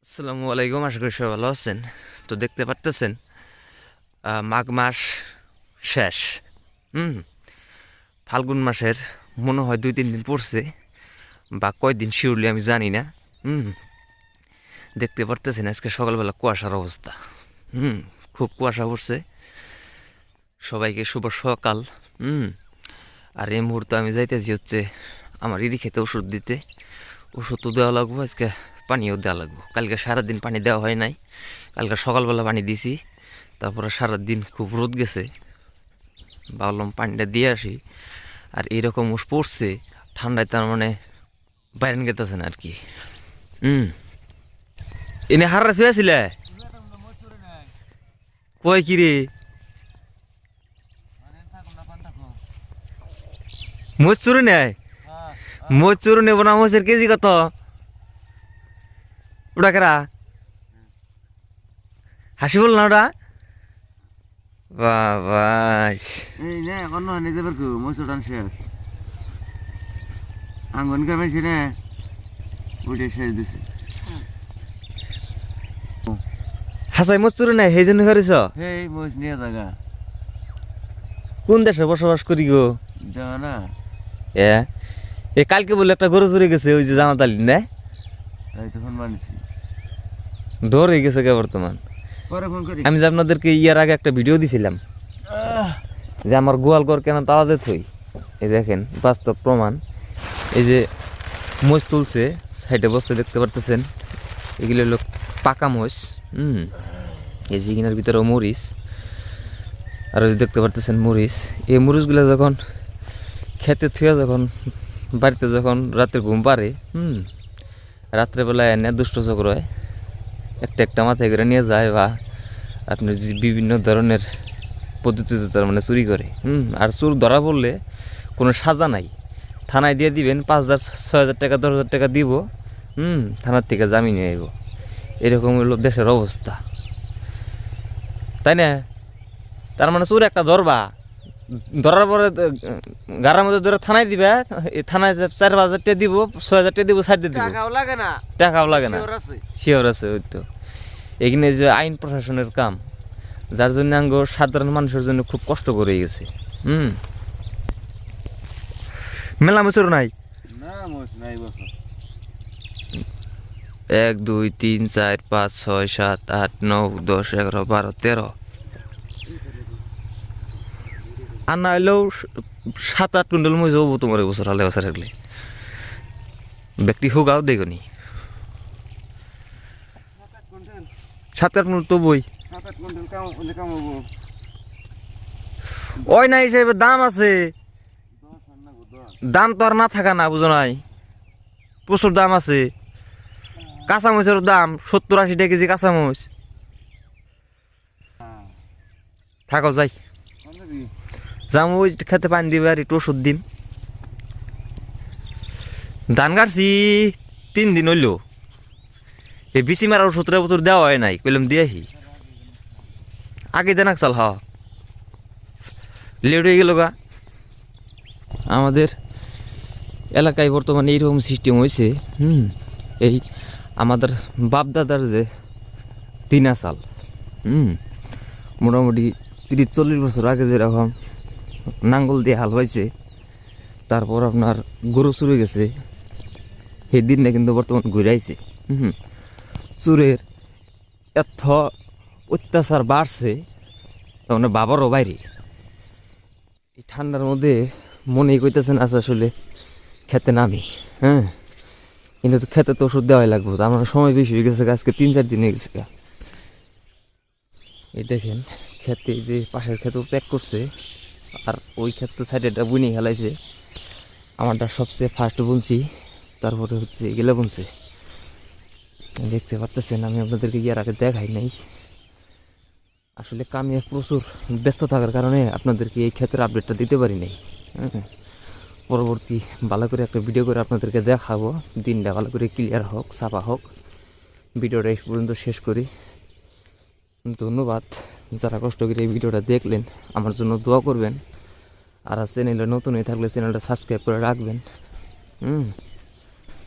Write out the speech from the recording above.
আসসালামু আলাইকুম, আশা করি সবাই ভালো আছেন। তো দেখতে পারতেছেন মাঘ মাস শেষ। হুম ফাল্গুন মাসের মনে হয় 2-3 দিন পড়ছে, বা কয়দিন শিওরলি আমি জানি না। হুম দেখতে পারতেছেন আজকে সকালবেলা কুয়াশার অবস্থা। হুম খুব কুয়াশা পড়ছে। সবাইকে শুভ সকাল। হুম আর এই মুহূর্তে আমি যাইতেছি হচ্ছে আমার ইরি খেতে ওষুধ দিতে। ওষুধ তো দেওয়া লাগবো, আজকে পানিও দেওয়া লাগবো। কালকে সারাদিন পানি দেওয়া হয় নাই, কালকে সকালবেলা পানি দিছি। তারপরে সারাদিন খুব রোদ গেছে, ভাবলাম পানিটা দিয়ে আসি। আর এইরকম উস পড়ছে ঠান্ডায়, তার মানে বাইরেন গেতেছে না আর কি। হুম এনে হাররা শুয়েছিলে কয় কি রে? মোচ চুরি নেয়? মোচ চুরি নেবো না? মোচের কেজি কত? ওটা কেরা হাসি বল না ওটা? বাবা, এই নে অন্য নিজে বের করু মসুর ডান শেষ আঙ্গন কামাইছে না ওইটা শেষ দিছে হাসাই মোচ চুরি নেয় সেই জন্য করেছ? এই মস নিয়ে জায়গা কোন দেশে বসবাস করি গো? দেখা না এ এ কালকে বলে একটা গরু চুরি গেছে, ওই যে জামাত আলী না? তাই তো ফোন মানিছি ধর হয়ে গেছে কে বর্তমান। পরে ফোন করি আমি যে আপনাদেরকে ইয়ার আগে একটা ভিডিও দিছিলাম যে আমার গোয়াল ঘর কেন তালা দিয়ে থই। এই দেখেন বাস্তব প্রমাণ। এই যে মোষ তুলছে সাইডে বসতে দেখতে পারতেছেন, এগুলো হলো পাকা মোষ। এই যে এগুলোর ভিতরে মরিচ, আর ওই যে দেখতে পারতেছেন মরিচ। এই মরিচগুলো যখন খেতে থুয়া, যখন বাড়িতে যখন রাতের ঘুম পারে, রাত্রেবেলায় এনে দুষ্ট চক্র হয়, একটা একটা মাথায় করে নিয়ে যায়, বা আপনার যে বিভিন্ন ধরনের পদ্ধতিতে তার মানে চুরি করে। আর চোর ধরা পড়লে কোনো সাজা নাই, থানায় দিয়ে দিবেন 5,000 6,000 টাকা 10,000 টাকা দিব, থানার থেকে জামিন নিয়ে আইব। এরকম হলো দেশের অবস্থা, তাই না? তার মানে চোর একটা ধরবা, ধরার পরে গাড়ার মধ্যে ধরে থানায় দিবে, থানায় 4,000 টাকা দিব 6,000 টাকা দিব, ছাড় দিয়ে দিব। টাকাও লাগে না টাকাও লাগে না, শিওর আছে। ওই তো এখানে যে আইন প্রশাসনের কাম, যার জন্য আঙ্গ সাধারণ মানুষের জন্য খুব কষ্ট করে গেছে। মেলা বছর নাই, না মস নাই বছর 1 2 3 4 5 6 7 8 9 10 11 12 13, আর না হলেও 7-8 কুইন্টাল মই যাবো তোমার বছর হালে বছর থাকলে। ব্যক্তি হোগাও দেখনি 7-8 কুইন্টাল তো বই 7-8 কুইন্টাল কামাবো ওই না হিসেবে দাম আছে। 10 আর না 10 দাম তো আর না থাকা না, বুঝো নাই? প্রচুর দাম আছে। কাঁচামরিচের দাম 70-80 টাকা কেজি কাঁচামরিচ। থাকো যাই, যাম ওই খেতে পানি দিবে আর একটু ওষুধ দিম। ধান কাটছি 3 দিন হইল, এই বিচি মারার ওষুধটা বোতল দেওয়া হয় নাই, কইলাম দিয়েহি আগে দেন চাল। হ লেট হয়ে গেল গা। আমাদের এলাকায় বর্তমানে এইরকম সিস্টেম হয়েছে। এই আমাদের বাপদাদার যে টিনা চাল, মোটামুটি 30-40 বছর আগে যেরকম নাঙ্গল দিয়ে হাল পাইছে, তারপর আপনার গরু চুরে গেছে, সেই দিনটা কিন্তু বর্তমান ঘুরে আইছে। চুরের এত অত্যাচার বাড়ছে, মানে বাবারও বাইরে। এই ঠান্ডার মধ্যে মনেই কইতেছেন আচ্ছা আসলে খেতে নামি, কিন্তু তো খেতে তো ওষুধ দেওয়াই লাগবো। আমার সময় বেশি হয়ে গেছে, আজকে 3-4 দিন হয়ে গেছে। এই দেখেন খেতে, যে পাশের খেতেও প্যাক করছে, আর ওই ক্ষেত তো সাইডেটা বুনি খেলাইছে। আমারটা সবচেয়ে ফার্স্ট বুনছি, তারপরে হচ্ছে এগুলো বুনছে। দেখতে পারতেছেন আমি আপনাদেরকে ইয়ার আগে দেখাই নাই, আসলে কামে প্রচুর ব্যস্ত থাকার কারণে আপনাদেরকে এই ক্ষেত্রে আপডেটটা দিতে পারি নাই। পরবর্তী ভালো করে একটা ভিডিও করে আপনাদেরকে দেখাবো, দিনটা ভালো করে ক্লিয়ার হোক, ছাপা হোক। ভিডিওটা এই পর্যন্ত শেষ করি। ধন্যবাদ যারা কষ্ট করে এই ভিডিওটা দেখলেন, আমার জন্য দোয়া করবেন। আর চ্যানেলটা নতুন হয়ে থাকলে চ্যানেলটা সাবস্ক্রাইব করে রাখবেন।